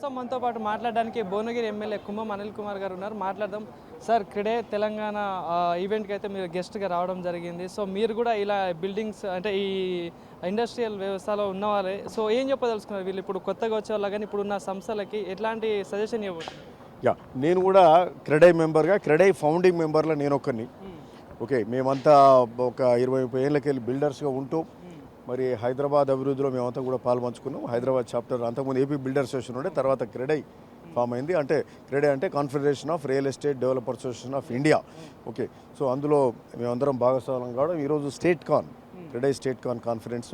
ప్రస్తుతం మనతో పాటు మాట్లాడడానికి భువనగిరి ఎమ్మెల్యే కుంభం అనిల్ కుమార్ గారు ఉన్నారు. మాట్లాడదాం. సార్, క్రెడే తెలంగాణ ఈవెంట్కి అయితే మీరు గెస్ట్గా రావడం జరిగింది. సో మీరు కూడా ఇలా బిల్డింగ్స్ అంటే ఈ ఇండస్ట్రియల్ వ్యవస్థలో ఉన్నవారే, సో ఏం చెప్పదలుచుకున్నారు? వీళ్ళు ఇప్పుడు కొత్తగా వచ్చే వాళ్ళ కానీ ఇప్పుడున్న సంస్థలకి ఎట్లాంటి సజెషన్ ఇవ్వబోతున్నారు? నేను కూడా క్రెడై మెంబర్గా, క్రెడై ఫౌండింగ్ మెంబర్లో నేను ఒక్కరిని. ఓకే, మేమంతా ఒక 20-30 ఏళ్ళకెళ్ళి బిల్డర్స్గా ఉంటూ మరి హైదరాబాద్ అభివృద్ధిలో మేమంతా కూడా పాల్పంచుకున్నాం. హైదరాబాద్ చాప్టర్ అంతకుముందు ఏపీ బిల్డర్ అసోసియేషన్ ఉండే, తర్వాత క్రెడై ఫామ్ అయింది. అంటే క్రెడై అంటే confederation of real estate developer association of India. Okay, so అందులో మేమందరం భాగస్వామ్యం కావడం ఈరోజు స్టేట్ కాన్, క్రెడై స్టేట్ కాన్ కాన్ఫరెన్స్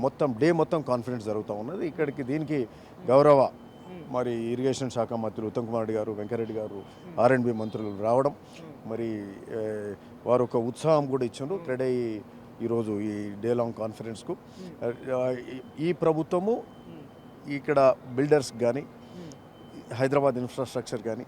మొత్తం డే మొత్తం కాన్ఫరెన్స్ జరుగుతూ ఉన్నది. దీనికి గౌరవ మరి ఇరిగేషన్ శాఖ మంత్రులు ఉత్తమ్ కుమార్ రెడ్డి గారు, వెంకరెడ్డి గారు, R&B మంత్రులు రావడం, మరి వారు ఒక ఉత్సాహం కూడా ఇచ్చారు క్రెడై ఈరోజు ఈ డే లాంగ్ కాన్ఫరెన్స్కు. ఈ ప్రభుత్వము ఇక్కడ బిల్డర్స్ కానీ, హైదరాబాద్ ఇన్ఫ్రాస్ట్రక్చర్ కానీ,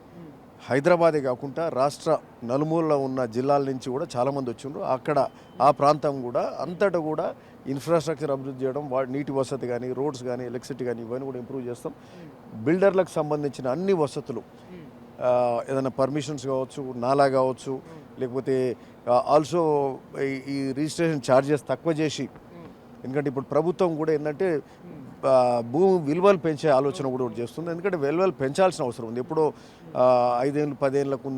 హైదరాబాదే కాకుండా రాష్ట్ర నలుమూలలో ఉన్న జిల్లాల నుంచి కూడా చాలామంది వచ్చిండ్రు. అక్కడ ఆ ప్రాంతం కూడా అంతటా కూడా ఇన్ఫ్రాస్ట్రక్చర్ అభివృద్ధి చేయడం, నీటి వసతి కానీ, రోడ్స్ కానీ, ఎలక్ట్రిసిటీ కానీ ఇవన్నీ కూడా ఇంప్రూవ్ చేస్తాం. బిల్డర్లకు సంబంధించిన అన్ని వసతులు, ఏదైనా పర్మిషన్స్ కావచ్చు, నాలా కావచ్చు, లేకపోతే ఆల్సో ఈ రిజిస్ట్రేషన్ ఛార్జెస్ తక్కువ చేసి, ఎందుకంటే ఇప్పుడు ప్రభుత్వం కూడా ఏంటంటే భూమి విలువలు పెంచే ఆలోచన కూడా చేస్తుంది. ఎందుకంటే విలువలు పెంచాల్సిన అవసరం ఉంది. ఎప్పుడో 5 ఏళ్ళు 10 ఏళ్ళకు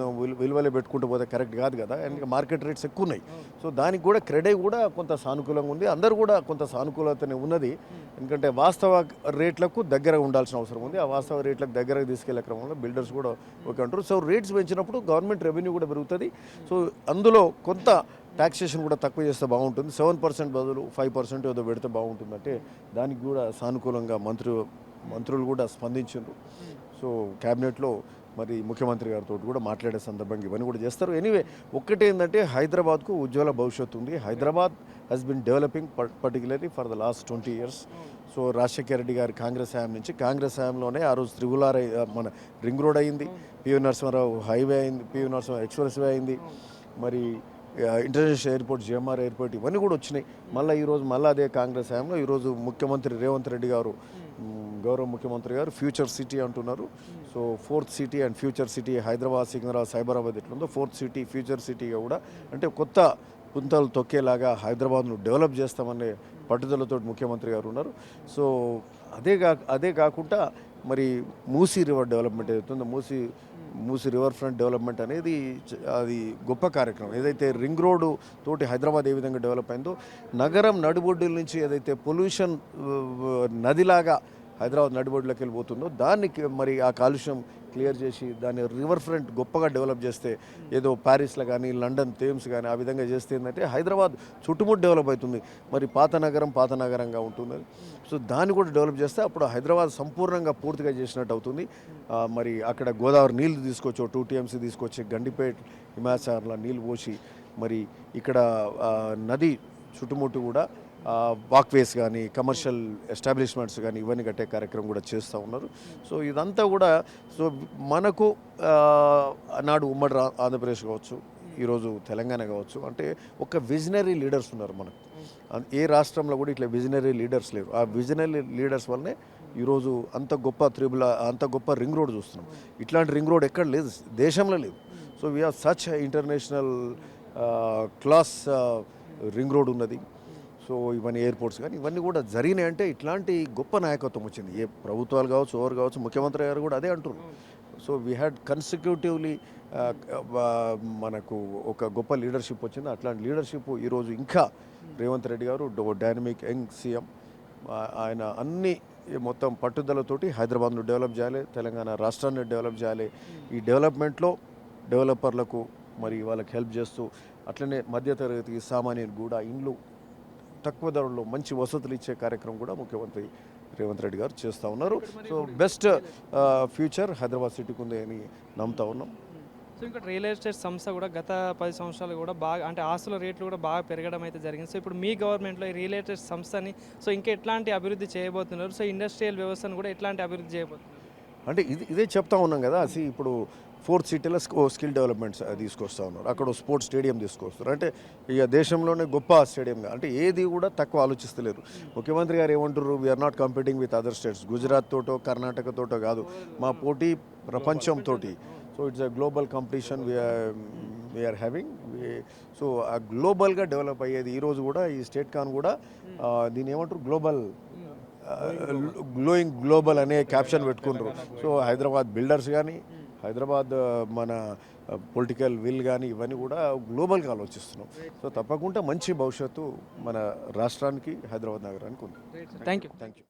విలువలే పెట్టుకుంటూ పోతే కరెక్ట్ కాదు కదా. ఎందుకంటే మార్కెట్ రేట్స్ ఎక్కువ ఉన్నాయి. సో దానికి కూడా క్రెడై కూడా కొంత సానుకూలంగా ఉంది, అందరూ కూడా కొంత సానుకూలతనే ఉన్నది. ఎందుకంటే వాస్తవ రేట్లకు దగ్గర ఉండాల్సిన అవసరం ఉంది. ఆ వాస్తవ రేట్లకు దగ్గరకు తీసుకెళ్లే క్రమంలో బిల్డర్స్ కూడా ఓకే అంటారు. సో రేట్స్ పెంచినప్పుడు గవర్నమెంట్ రెవెన్యూ కూడా పెరుగుతుంది. సో అందులో కొంత ట్యాక్సేషన్ కూడా తక్కువ చేస్తే బాగుంటుంది. 7% బదులు 5% ఏదో పెడితే బాగుంటుంది అంటే దానికి కూడా సానుకూలంగా మంత్రులు కూడా స్పందించారు. సో క్యాబినెట్లో మరి ముఖ్యమంత్రి గారితో కూడా మాట్లాడే సందర్భంగా ఇవన్నీ కూడా చేస్తారు. ఎనీవే, ఒక్కటేంటంటే హైదరాబాద్కు ఉజ్వల భవిష్యత్తు ఉంది. Hyderabad has been developing particularly for the last 20 years. So Rajasekhara Reddy గారి కాంగ్రెస్ హయాంలోనే ఆ రోజు త్రిగులార్ మన రింగ్ రోడ్ అయింది, పివి నరసింహారావు హైవే అయింది, పివి నరసింహారావు ఎక్స్ప్రెస్ వే అయింది, మరి ఇంటర్నేషనల్ ఎయిర్పోర్ట్, GMR ఎయిర్పోర్ట్ ఇవన్నీ కూడా వచ్చినాయి. ఈరోజు అదే కాంగ్రెస్ హయాంలో ఈరోజు ముఖ్యమంత్రి రేవంత్ రెడ్డి గారు, గౌరవ ముఖ్యమంత్రి గారు ఫ్యూచర్ సిటీ అంటున్నారు. So 4th city and future city Hyderabad, Secunderabad, Cyberabad ఎట్లుందో 4th సిటీ ఫ్యూచర్ సిటీగా కూడా అంటే కొత్త పుంతలు తొక్కేలాగా హైదరాబాద్ను డెవలప్ చేస్తామనే పట్టుదలతో ముఖ్యమంత్రి గారు ఉన్నారు. సో అదే కాకుండా మరి మూసీ రివర్ డెవలప్మెంట్ ఏదైతుందో, మూసీ రివర్ ఫ్రంట్ డెవలప్మెంట్ అనేది అది గొప్ప కార్యక్రమం. ఏదైతే రింగ్ రోడ్డు తోటి హైదరాబాద్ ఏ విధంగా డెవలప్ అయిందో, నగరం నడిబొడ్డుల నుంచి ఏదైతే పొల్యూషన్ నదిలాగా హైదరాబాద్ నడిబొడ్డులోకి వెళ్ళిపోతుందో దాన్ని మరి ఆ కాలుష్యం క్లియర్ చేసి దాన్ని రివర్ ఫ్రంట్ గొప్పగా డెవలప్ చేస్తే, ఏదో ప్యారిస్లో కానీ, లండన్ థేమ్స్ కానీ ఆ విధంగా చేస్తే ఏంటంటే హైదరాబాద్ చుట్టుముట్టు డెవలప్ అవుతుంది. మరి పాత నగరంగా ఉంటుంది. సో దాన్ని కూడా డెవలప్ చేస్తే అప్పుడు హైదరాబాద్ సంపూర్ణంగా పూర్తిగా చేసినట్టు అవుతుంది. మరి అక్కడ గోదావరి నీళ్లు తీసుకొచ్చి 2 TMC తీసుకొచ్చి గండిపేట్ హిమాచార్ల నీళ్ళు పోసి, మరి ఇక్కడ నది చుట్టుముట్టు కూడా వాక్వేస్ కానీ, కమర్షియల్ ఎస్టాబ్లిష్మెంట్స్ కానీ ఇవన్నీ కట్టే కార్యక్రమం కూడా చేస్తూ ఉన్నారు. సో ఇదంతా కూడా సో మనకు నాడు ఉమ్మడి ఆంధ్రప్రదేశ్ కావచ్చు, ఈరోజు తెలంగాణ కావచ్చు, అంటే ఒక విజనరీ లీడర్స్ ఉన్నారు మనకు. ఏ రాష్ట్రంలో కూడా ఇట్లా విజనరీ లీడర్స్ లేరు. ఆ విజనరీ లీడర్స్ వల్లనే ఈరోజు అంత గొప్ప రింగ్ రోడ్ చూస్తున్నాం. ఇట్లాంటి రింగ్ రోడ్ ఎక్కడ లేదు, దేశంలో లేదు. So we have such international class ring road ఉన్నది. సో ఇవన్నీ ఎయిర్పోర్ట్స్ కానీ ఇవన్నీ కూడా జరిగినాయి అంటే ఇట్లాంటి గొప్ప నాయకత్వం వచ్చింది. ఏ ప్రభుత్వాలు కావచ్చు, ఎవరు కావచ్చు, ముఖ్యమంత్రి గారు కూడా అదే అంటున్నారు. సో వీ హ్యాడ్ కన్సిక్యూటివ్లీ మనకు ఒక గొప్ప లీడర్షిప్ వచ్చింది. అట్లాంటి లీడర్షిప్ ఈరోజు ఇంకా రేవంత్ రెడ్డి గారు డైనమిక్ యంగ్ సీఎం, ఆయన అన్ని మొత్తం పట్టుదలతోటి హైదరాబాద్ను డెవలప్ చేయాలి, తెలంగాణ రాష్ట్రాన్ని డెవలప్ చేయాలి. ఈ డెవలప్మెంట్లో డెవలపర్లకు మరి వాళ్ళకి హెల్ప్ చేస్తూ, అట్లనే మధ్యతరగతి సామాన్యులు కూడా ఇండ్లు తక్కువ ధరలో మంచి వసతులు ఇచ్చే కార్యక్రమం కూడా ముఖ్యమంత్రి రేవంత్ రెడ్డి గారు చేస్తూ ఉన్నారు. సో బెస్ట్ ఫ్యూచర్ హైదరాబాద్ సిటీకి ఉంది అని నమ్ముతా ఉన్నాం. సో ఇంకా రియల్ ఎస్టేట్ సంస్థ కూడా గత 10 సంవత్సరాలు కూడా బాగా అంటే ఆస్తుల రేట్లు కూడా బాగా పెరగడం అయితే జరిగింది. సో ఇప్పుడు మీ గవర్నమెంట్లో ఈ రియల్ ఎస్టేట్ సంస్థని సో ఇంకా ఎట్లాంటి అభివృద్ధి చేయబోతున్నారు? సో ఇండస్ట్రియల్ వ్యవస్థను కూడా ఎట్లాంటి అభివృద్ధి చేయబోతున్నారు? అంటే ఇదే చెప్తా ఉన్నాం కదా. ఇప్పుడు 4th సిటీలో స్కిల్ డెవలప్మెంట్స్ తీసుకొస్తా ఉన్నారు. అక్కడ స్పోర్ట్స్ స్టేడియం తీసుకొస్తారు. అంటే ఇక దేశంలోనే గొప్ప స్టేడియంగా, అంటే ఏది కూడా తక్కువ ఆలోచిస్తలేరు. ముఖ్యమంత్రి గారు ఏమంటారు, we are not competing with other states, Gujarat తోటో కర్ణాటక తోటో కాదు, మా పోటీ ప్రపంచంతో. So it's a global competition we are having. So ఆ గ్లోబల్గా డెవలప్ అయ్యేది ఈరోజు కూడా ఈ స్టేట్ కాన్ కూడా దీన్ని ఏమంటారు, గ్లోయింగ్ గ్లోబల్ అనే క్యాప్షన్ పెట్టుకుంటారు. సో హైదరాబాద్ బిల్డర్స్ కానీ, హైదరాబాద్ మన పొలిటికల్ విల్ కానీ ఇవన్నీ కూడా గ్లోబల్గా ఆలోచిస్తున్నాం. సో తప్పకుండా మంచి భవిష్యత్తు మన రాష్ట్రానికి, హైదరాబాద్ నగరానికి ఉంది. Thank you. Thank you.